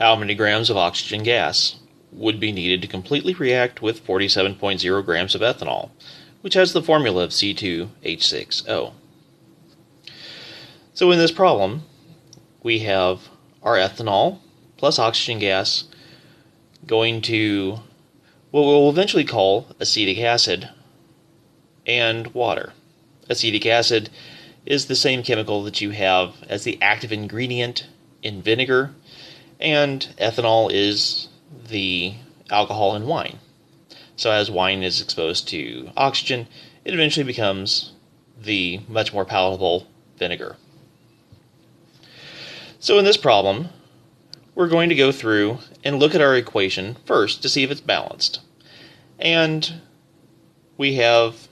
How many grams of oxygen gas would be needed to completely react with 47.0 grams of ethanol, which has the formula of C2H6O? So in this problem, we have our ethanol plus oxygen gas going to what we'll eventually call acetic acid and water. Acetic acid is the same chemical that you have as the active ingredient in vinegar, and ethanol is the alcohol in wine. So as wine is exposed to oxygen, it eventually becomes the much more palatable vinegar. So in this problem, we're going to go through and look at our equation first to see if it's balanced. And we have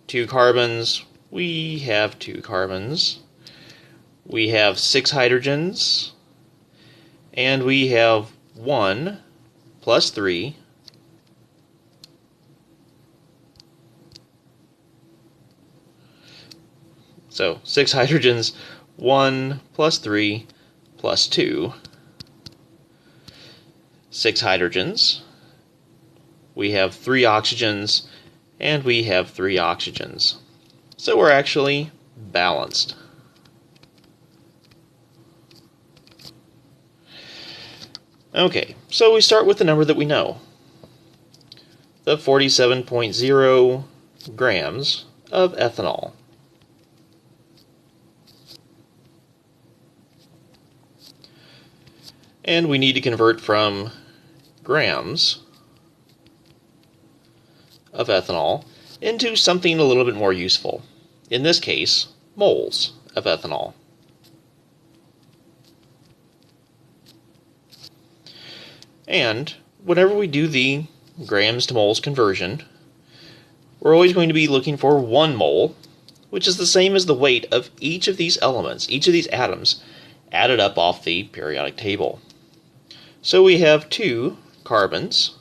two carbons, we have 6 hydrogens, and we have 1 plus 3 so 6 hydrogens, 1 plus 3 plus 2. 6 hydrogens, we have 3 oxygens, and we have 3 oxygens. So we're actually balanced. Okay, so we start with the number that we know, the 47.0 grams of ethanol. And we need to convert from grams of ethanol into something a little bit more useful. In this case, moles of ethanol. And whenever we do the grams to moles conversion, we're always going to be looking for 1 mole, which is the same as the weight of each of these elements, each of these atoms, added up off the periodic table. So we have 2 carbons,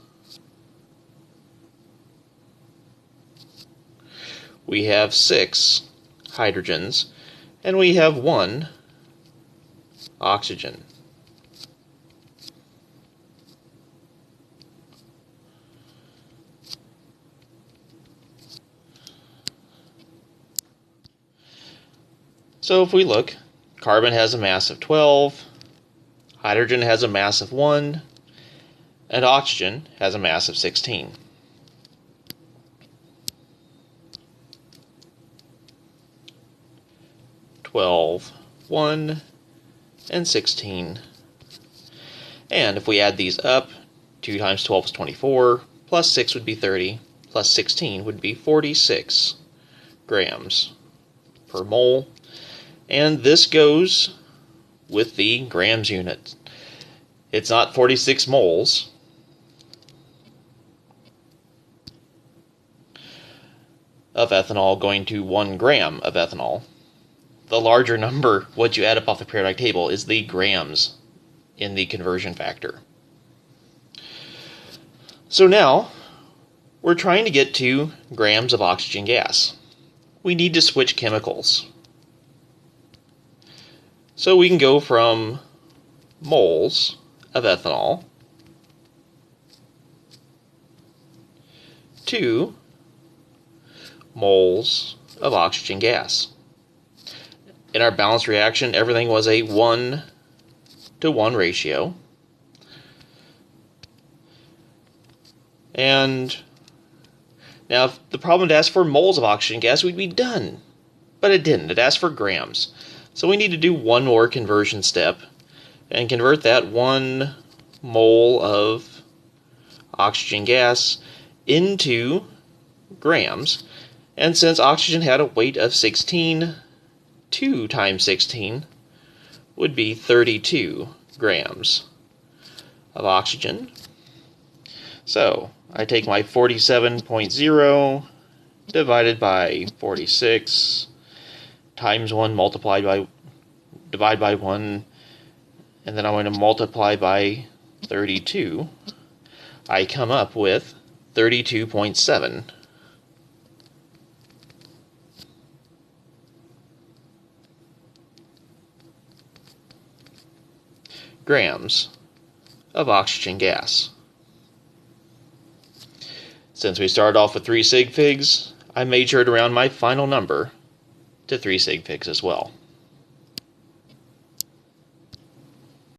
we have 6 hydrogens, and we have 1 oxygen. So if we look, carbon has a mass of 12, hydrogen has a mass of 1, and oxygen has a mass of 16. "12, 1, and 16. And if we add these up, 2 times 12 is 24, plus 6 would be 30, plus 16 would be 46 grams per mole. And this goes with the grams unit. It's not 46 moles. Of ethanol going to 1 gram of ethanol. The larger number, what you add up off the periodic table, is the grams in the conversion factor. So now, we're trying to get to grams of oxygen gas. We need to switch chemicals. So we can go from moles of ethanol to moles of oxygen gas. In our balanced reaction, everything was a 1-to-1 ratio. And now if the problem had asked for moles of oxygen gas, we'd be done. But it didn't. It asked for grams. So we need to do one more conversion step and convert that 1 mole of oxygen gas into grams. And since oxygen had a weight of 16, 2 times 16 would be 32 grams of oxygen. So I take my 47.0 divided by 46 times 1 divide by 1, and then I'm going to multiply by 32. I come up with 32.7 grams of oxygen gas. Since we started off with 3 sig figs, I made sure to round my final number to 3 sig figs as well.